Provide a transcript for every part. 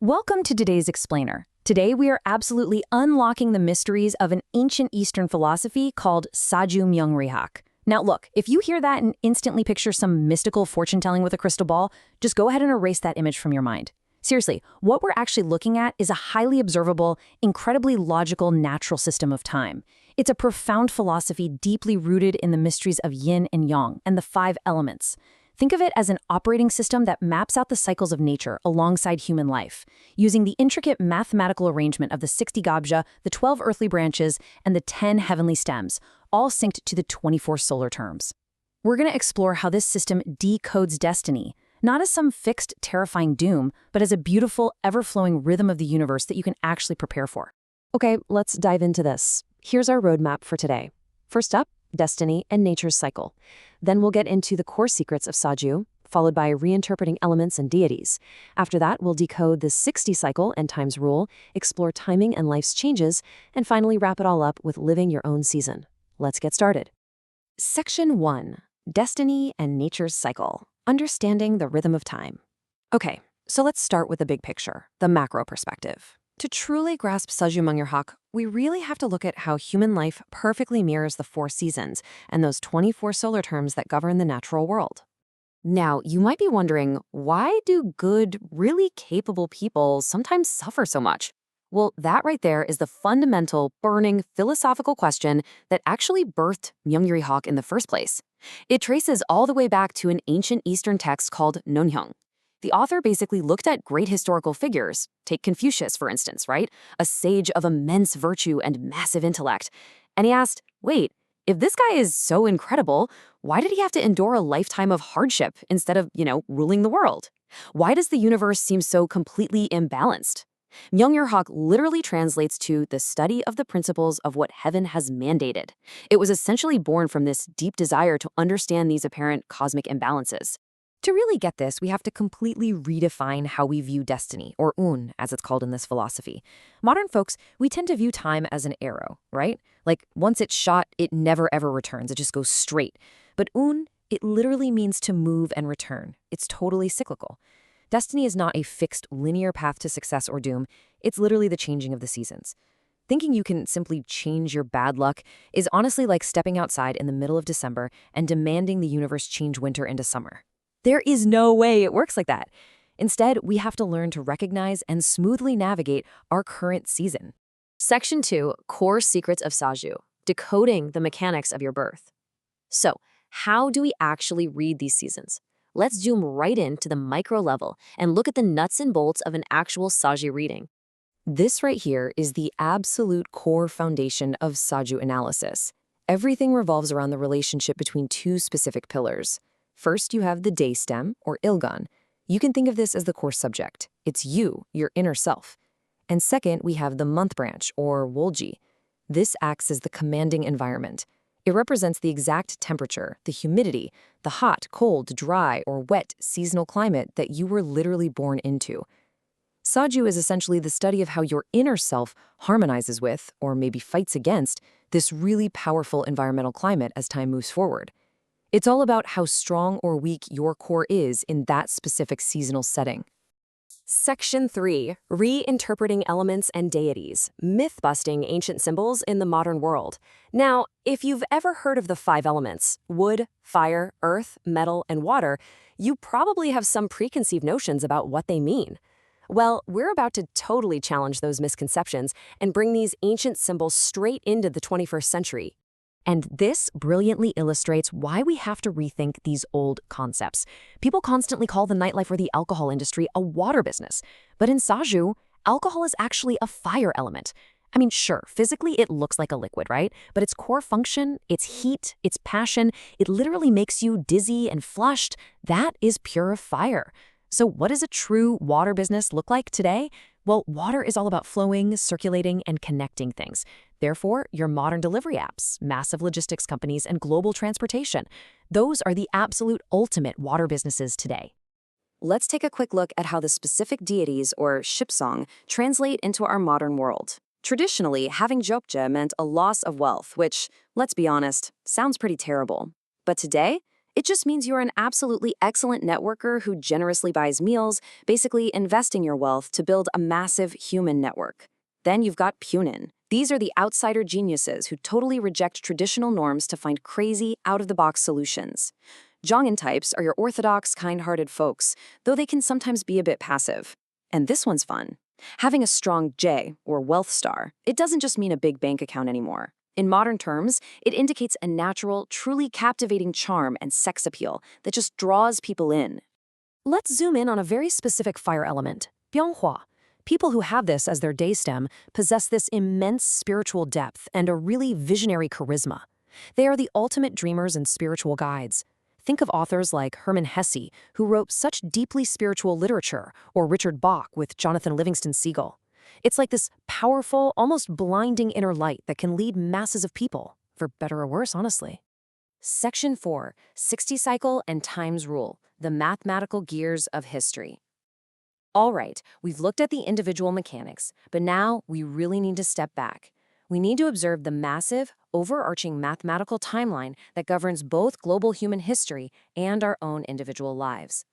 Welcome to today's explainer. Today we are absolutely unlocking the mysteries of an ancient Eastern philosophy called 사주명리학. Now look, if you hear that and instantly picture some mystical fortune-telling with a crystal ball, just go ahead and erase that image from your mind. Seriously, what we're actually looking at is a highly observable, incredibly logical natural system of time. It's a profound philosophy deeply rooted in the mysteries of yin and yang and the 5 elements. Think of it as an operating system that maps out the cycles of nature alongside human life, using the intricate mathematical arrangement of the 60 gabja, the 12 earthly branches, and the 10 heavenly stems, all synced to the 24 solar terms. We're going to explore how this system decodes destiny, not as some fixed, terrifying doom, but as a beautiful, ever-flowing rhythm of the universe that you can actually prepare for. Okay, let's dive into this. Here's our roadmap for today. First up, destiny and nature's cycle. Then we'll get into the core secrets of Saju, followed by reinterpreting elements and deities. After that, we'll decode the 60 cycle and times rule, explore timing and life's changes, and finally wrap it all up with living your own season. Let's get started. Section 1. Destiny and nature's cycle. Understanding the rhythm of time. Okay, so let's start with the big picture, the macro perspective. To truly grasp 사주명리학, we really have to look at how human life perfectly mirrors the 4 seasons and those 24 solar terms that govern the natural world. Now, you might be wondering, why do good, really capable people sometimes suffer so much? Well, that right there is the fundamental, burning, philosophical question that actually birthed 명리학 in the first place. It traces all the way back to an ancient Eastern text called 논형. The author basically looked at great historical figures. Take Confucius, for instance, right? A sage of immense virtue and massive intellect. And he asked, wait, if this guy is so incredible, why did he have to endure a lifetime of hardship instead of, ruling the world? Why does the universe seem so completely imbalanced? 명리학 literally translates to the study of the principles of what heaven has mandated. It was essentially born from this deep desire to understand these apparent cosmic imbalances. To really get this, we have to completely redefine how we view destiny, or un, as it's called in this philosophy. Modern folks, we tend to view time as an arrow, right? Like, once it's shot, it never ever returns. It just goes straight. But un, it literally means to move and return. It's totally cyclical. Destiny is not a fixed, linear path to success or doom. It's literally the changing of the seasons. Thinking you can simply change your bad luck is honestly like stepping outside in the middle of December and demanding the universe change winter into summer. There is no way it works like that. Instead, we have to learn to recognize and smoothly navigate our current season. Section 2, Core Secrets of Saju, decoding the mechanics of your birth. So, how do we actually read these seasons? Let's zoom right into the micro level and look at the nuts and bolts of an actual Saju reading. This right here is the absolute core foundation of Saju analysis. Everything revolves around the relationship between 2 specific pillars. First, you have the day stem, or ilgan. You can think of this as the core subject. It's you, your inner self. And second, we have the month branch, or wolji. This acts as the commanding environment. It represents the exact temperature, the humidity, the hot, cold, dry, or wet seasonal climate that you were literally born into. Saju is essentially the study of how your inner self harmonizes with, or maybe fights against, this really powerful environmental climate as time moves forward. It's all about how strong or weak your core is in that specific seasonal setting. Section 3. Reinterpreting elements and deities, myth-busting ancient symbols in the modern world. Now, if you've ever heard of the 5 elements, wood, fire, earth, metal, and water, you probably have some preconceived notions about what they mean. Well, we're about to totally challenge those misconceptions and bring these ancient symbols straight into the 21st century. And this brilliantly illustrates why we have to rethink these old concepts. People constantly call the nightlife or the alcohol industry a water business. But in Saju, alcohol is actually a fire element. I mean, sure, physically it looks like a liquid, right? But its core function, its heat, its passion, it literally makes you dizzy and flushed. That is pure fire. So what does a true water business look like today? Well, water is all about flowing, circulating, and connecting things. Therefore, your modern delivery apps, massive logistics companies, and global transportation, those are the absolute ultimate water businesses today. Let's take a quick look at how the specific deities, or shipsong, translate into our modern world. Traditionally, having jokja meant a loss of wealth, which, let's be honest, sounds pretty terrible. But today, It just means you're an absolutely excellent networker who generously buys meals, basically investing your wealth to build a massive human network. Then you've got Punin. These are the outsider geniuses who totally reject traditional norms to find crazy, out-of-the-box solutions. Zhongin types are your orthodox, kind-hearted folks, though they can sometimes be a bit passive. And this one's fun. Having a strong J, or wealth star, it doesn't just mean a big bank account anymore. In modern terms, it indicates a natural, truly captivating charm and sex appeal that just draws people in. Let's zoom in on a very specific fire element, Byonghua. People who have this as their day stem possess this immense spiritual depth and a really visionary charisma. They are the ultimate dreamers and spiritual guides. Think of authors like Hermann Hesse, who wrote such deeply spiritual literature, or Richard Bach with Jonathan Livingston Seagull. It's like this powerful, almost blinding inner light that can lead masses of people, for better or worse, honestly. Section 4, 60 Cycle and Time's Rule, the mathematical gears of history. All right, we've looked at the individual mechanics, but now we really need to step back. We need to observe the massive, overarching mathematical timeline that governs both global human history and our own individual lives.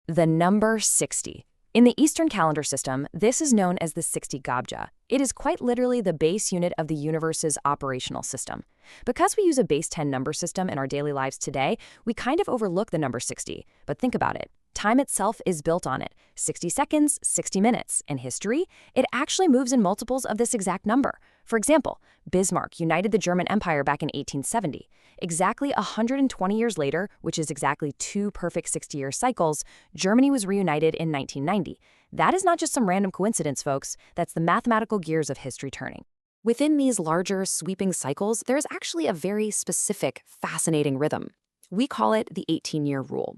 The number 60. In the Eastern calendar system, this is known as the 60 Gabja. It is quite literally the base unit of the universe's operational system. Because we use a base 10 number system in our daily lives today, we kind of overlook the number 60. But think about it. Time itself is built on it. 60 seconds, 60 minutes. In history, it actually moves in multiples of this exact number. For example, Bismarck united the German Empire back in 1870. Exactly 120 years later, which is exactly 2 perfect 60-year cycles, Germany was reunited in 1990. That is not just some random coincidence, folks. That's the mathematical gears of history turning. Within these larger, sweeping cycles, there is actually a very specific, fascinating rhythm. We call it the 18-year rule.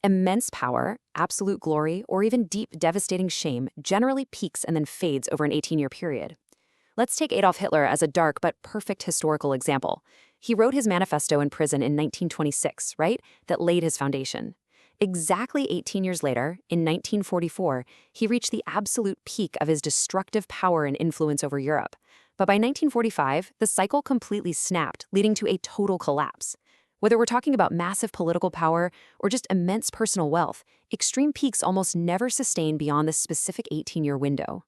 Immense power, absolute glory, or even deep, devastating shame generally peaks and then fades over an 18-year period. Let's take Adolf Hitler as a dark but perfect historical example. He wrote his manifesto in prison in 1926, right? That laid his foundation. Exactly 18 years later, in 1944, he reached the absolute peak of his destructive power and influence over Europe. But by 1945, the cycle completely snapped, leading to a total collapse. Whether we're talking about massive political power or just immense personal wealth, extreme peaks almost never sustain beyond this specific 18-year window.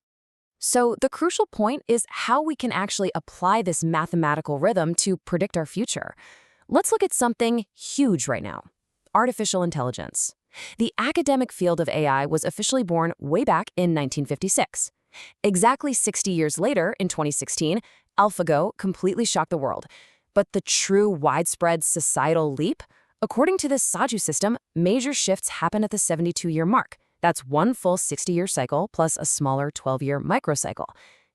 So the crucial point is how we can actually apply this mathematical rhythm to predict our future. Let's look at something huge right now: artificial intelligence. The academic field of AI was officially born way back in 1956. Exactly 60 years later, in 2016, AlphaGo completely shocked the world. But the true widespread societal leap? According to this Saju system, major shifts happen at the 72-year mark. That's one full 60-year cycle plus a smaller 12-year microcycle.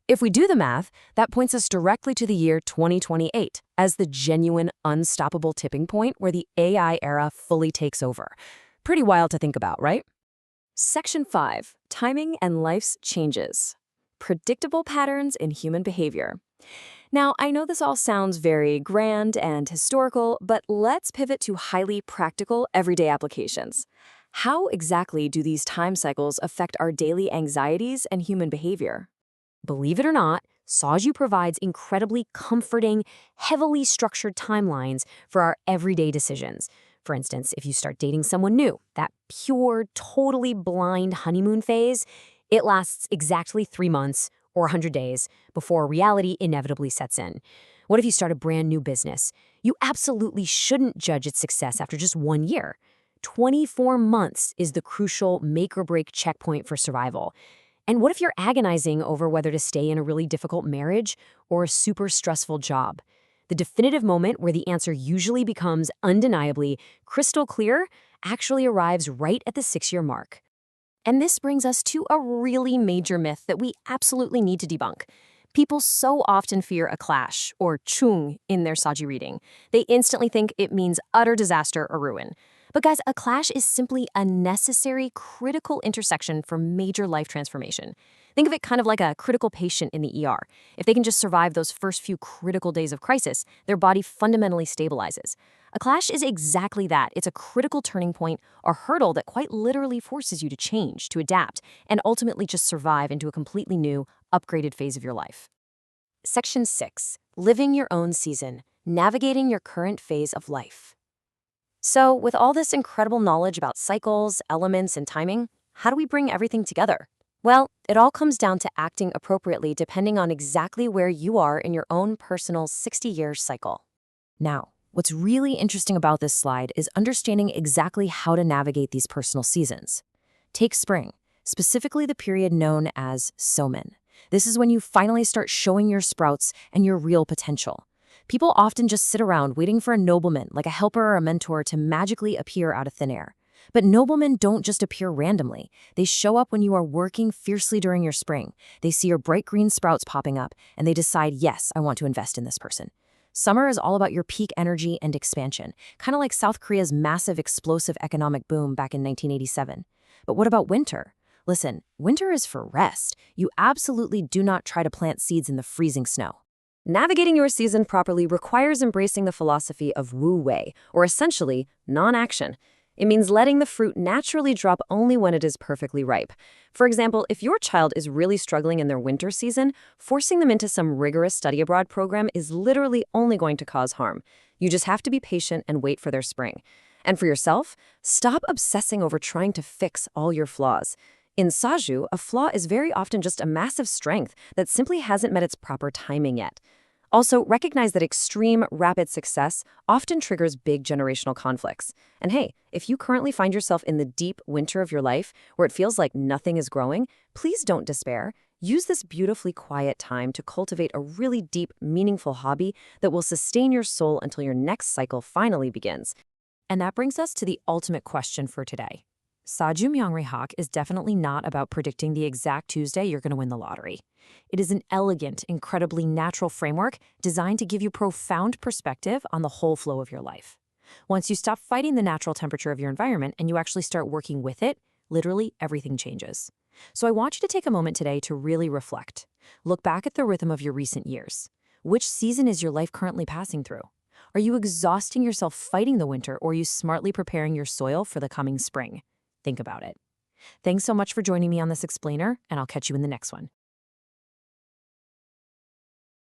If we do the math, that points us directly to the year 2028 as the genuine, unstoppable tipping point where the AI era fully takes over. Pretty wild to think about, right? Section 5, Timing and Life's Changes. Predictable patterns in human behavior. Now, I know this all sounds very grand and historical, but let's pivot to highly practical, everyday applications. How exactly do these time cycles affect our daily anxieties and human behavior? Believe it or not, Saju provides incredibly comforting, heavily structured timelines for our everyday decisions. For instance, if you start dating someone new, that pure, totally blind honeymoon phase, it lasts exactly 3 months or 100 days before reality inevitably sets in. What if you start a brand new business? You absolutely shouldn't judge its success after just 1 year. 24 months is the crucial make-or-break checkpoint for survival. And what if you're agonizing over whether to stay in a really difficult marriage or a super stressful job? The definitive moment where the answer usually becomes undeniably crystal clear actually arrives right at the 6-year mark. And this brings us to a really major myth that we absolutely need to debunk. People so often fear a clash, or chung, in their Saji reading. They instantly think it means utter disaster or ruin. But guys, a clash is simply a necessary, critical intersection for major life transformation. Think of it kind of like a critical patient in the ER. If they can just survive those first few critical days of crisis, their body fundamentally stabilizes. A clash is exactly that. It's a critical turning point, a hurdle that quite literally forces you to change, to adapt, and ultimately just survive into a completely new, upgraded phase of your life. Section 6. Living your own season. Navigating your current phase of life. So, with all this incredible knowledge about cycles, elements, and timing, how do we bring everything together? Well, it all comes down to acting appropriately depending on exactly where you are in your own personal 60-year cycle. Now, what's really interesting about this slide is understanding exactly how to navigate these personal seasons. Take spring, specifically the period known as somin. This is when you finally start showing your sprouts and your real potential. People often just sit around waiting for a nobleman, like a helper or a mentor, to magically appear out of thin air. But noblemen don't just appear randomly. They show up when you are working fiercely during your spring. They see your bright green sprouts popping up, and they decide, yes, I want to invest in this person. Summer is all about your peak energy and expansion, kind of like South Korea's massive explosive economic boom back in 1987. But what about winter? Listen, winter is for rest. You absolutely do not try to plant seeds in the freezing snow. Navigating your season properly requires embracing the philosophy of Wu Wei, or essentially non-action. It means letting the fruit naturally drop only when it is perfectly ripe. For example, if your child is really struggling in their winter season, forcing them into some rigorous study abroad program is literally only going to cause harm. You just have to be patient and wait for their spring. And for yourself, stop obsessing over trying to fix all your flaws. In Saju, a flaw is very often just a massive strength that simply hasn't met its proper timing yet. Also, recognize that extreme, rapid success often triggers big generational conflicts. And hey, if you currently find yourself in the deep winter of your life where it feels like nothing is growing, please don't despair. Use this beautifully quiet time to cultivate a really deep, meaningful hobby that will sustain your soul until your next cycle finally begins. And that brings us to the ultimate question for today. 사주명리학 is definitely not about predicting the exact Tuesday you're going to win the lottery. It is an elegant, incredibly natural framework designed to give you profound perspective on the whole flow of your life. Once you stop fighting the natural temperature of your environment and you actually start working with it, literally everything changes. So I want you to take a moment today to really reflect. Look back at the rhythm of your recent years. Which season is your life currently passing through? Are you exhausting yourself fighting the winter, or are you smartly preparing your soil for the coming spring? Think about it. Thanks so much for joining me on this explainer, and I'll catch you in the next one.